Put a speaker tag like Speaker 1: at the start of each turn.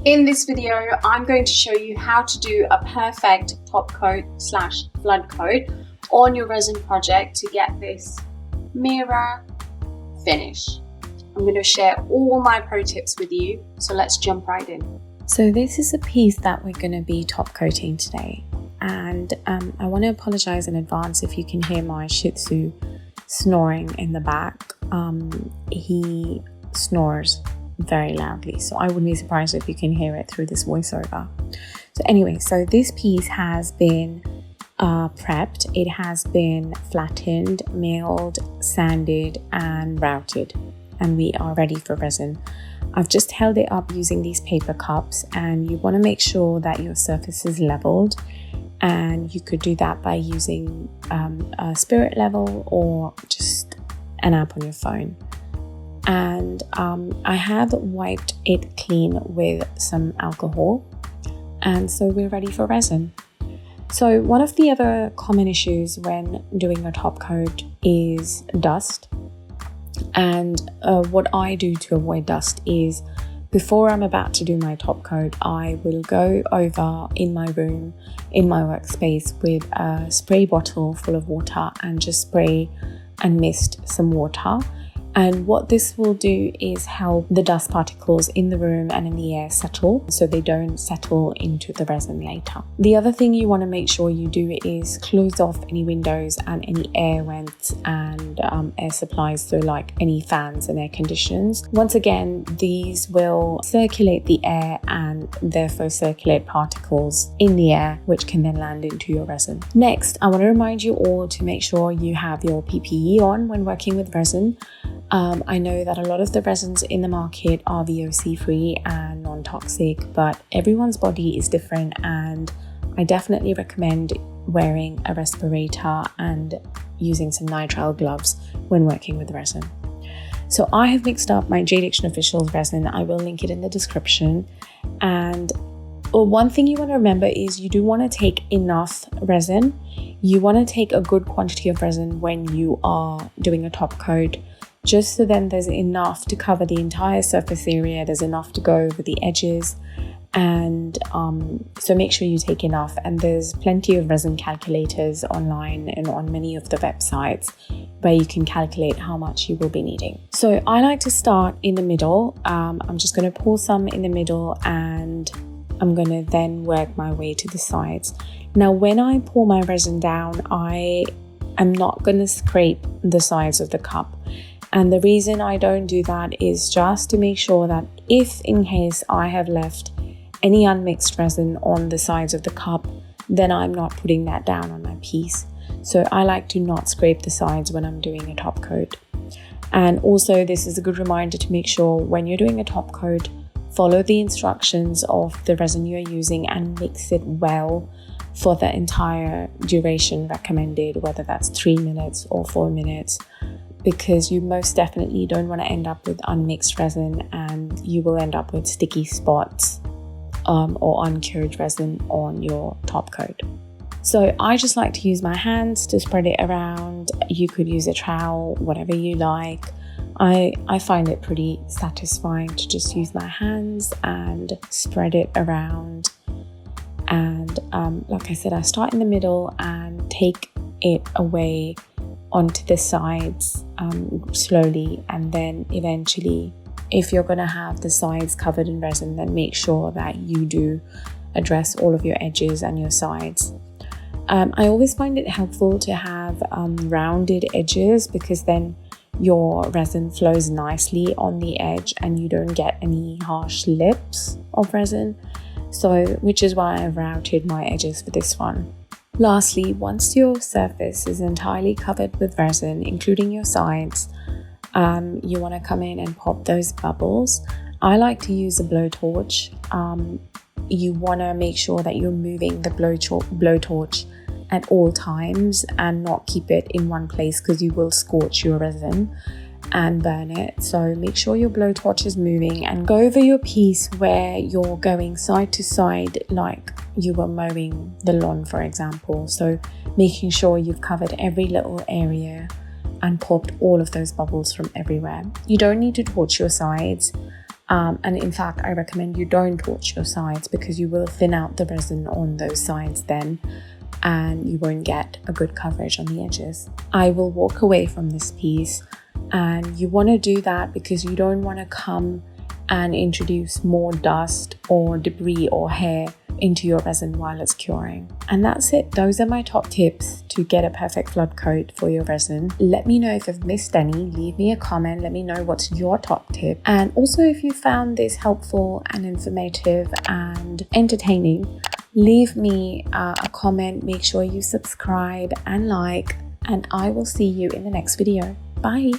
Speaker 1: In this video, I'm going to show you how to do a perfect top coat / flood coat on your resin project to get this mirror finish. I'm going to share all my pro tips with you, so let's jump right in.
Speaker 2: So this is a piece that we're going to be top coating today, and I want to apologize in advance if you can hear my Shih Tzu snoring in the back. He snores very loudly, so I wouldn't be surprised if you can hear it through this voiceover. So anyway, so this piece has been prepped. It has been flattened, milled, sanded and routed, and we are ready for resin. I've just held it up using these paper cups, and you want to make sure that your surface is leveled, and you could do that by using a spirit level or just an app on your phone. And I have wiped it clean with some alcohol, and so we're ready for resin. So one of the other common issues when doing a top coat is dust, and what I do to avoid dust is, before I'm about to do my top coat, I will go over in my room, in my workspace, with a spray bottle full of water and just spray and mist some water. And what this will do is help the dust particles in the room and in the air settle, so they don't settle into the resin later. The other thing you want to make sure you do is close off any windows and any air vents and air supplies, so like any fans and air conditions. Once again, these will circulate the air and therefore circulate particles in the air, which can then land into your resin. Next, I want to remind you all to make sure you have your PPE on when working with resin. I know that a lot of the resins in the market are VOC free and non-toxic, but everyone's body is different, and I definitely recommend wearing a respirator and using some nitrile gloves when working with resin. So I have mixed up my Jade Action Officials resin. I will link it in the description. And one thing you want to remember is you do want to take enough resin. You want to take a good quantity of resin when you are doing a top coat, just so then there's enough to cover the entire surface area, there's enough to go over the edges, and so make sure you take enough. And there's plenty of resin calculators online and on many of the websites where you can calculate how much you will be needing. So I like to start in the middle. I'm just going to pour some in the middle, and I'm going to then work my way to the sides. Now when I pour my resin down, I am not going to scrape the sides of the cup. And the reason I don't do that is just to make sure that if in case I have left any unmixed resin on the sides of the cup, then I'm not putting that down on my piece. So I like to not scrape the sides when I'm doing a top coat. And also, this is a good reminder to make sure when you're doing a top coat, follow the instructions of the resin you're using and mix it well for the entire duration recommended, whether that's 3 minutes or 4 minutes. Because you most definitely don't want to end up with unmixed resin, and you will end up with sticky spots or uncured resin on your top coat. So I just like to use my hands to spread it around. You could use a trowel, whatever you like. I find it pretty satisfying to just use my hands and spread it around. And like I said, I start in the middle and take it away onto the sides slowly, and then eventually, if you're going to have the sides covered in resin, then make sure that you do address all of your edges and your sides. I always find it helpful to have rounded edges, because then your resin flows nicely on the edge and you don't get any harsh lips of resin. So, which is why I've routed my edges for this one. Lastly, once your surface is entirely covered with resin, including your sides, you want to come in and pop those bubbles. I like to use a blowtorch. You want to make sure that you're moving the blowtorch at all times and not keep it in one place, because you will scorch your resin and burn it. So make sure your blowtorch is moving, and go over your piece where you're going side to side like you were mowing the lawn, for example. So making sure you've covered every little area and popped all of those bubbles from everywhere. You don't need to torch your sides. And in fact, I recommend you don't torch your sides because you will thin out the resin on those sides then, and you won't get a good coverage on the edges. I will walk away from this piece, and you want to do that because you don't want to come and introduce more dust or debris or hair into your resin while it's curing. And that's it. Those are my top tips to get a perfect flood coat for your resin. Let me know if I've missed any. Leave me a comment. Let me know what's your top tip. And also, if you found this helpful and informative and entertaining, leave me a comment. Make sure you subscribe and like, and I will see you in the next video. Bye.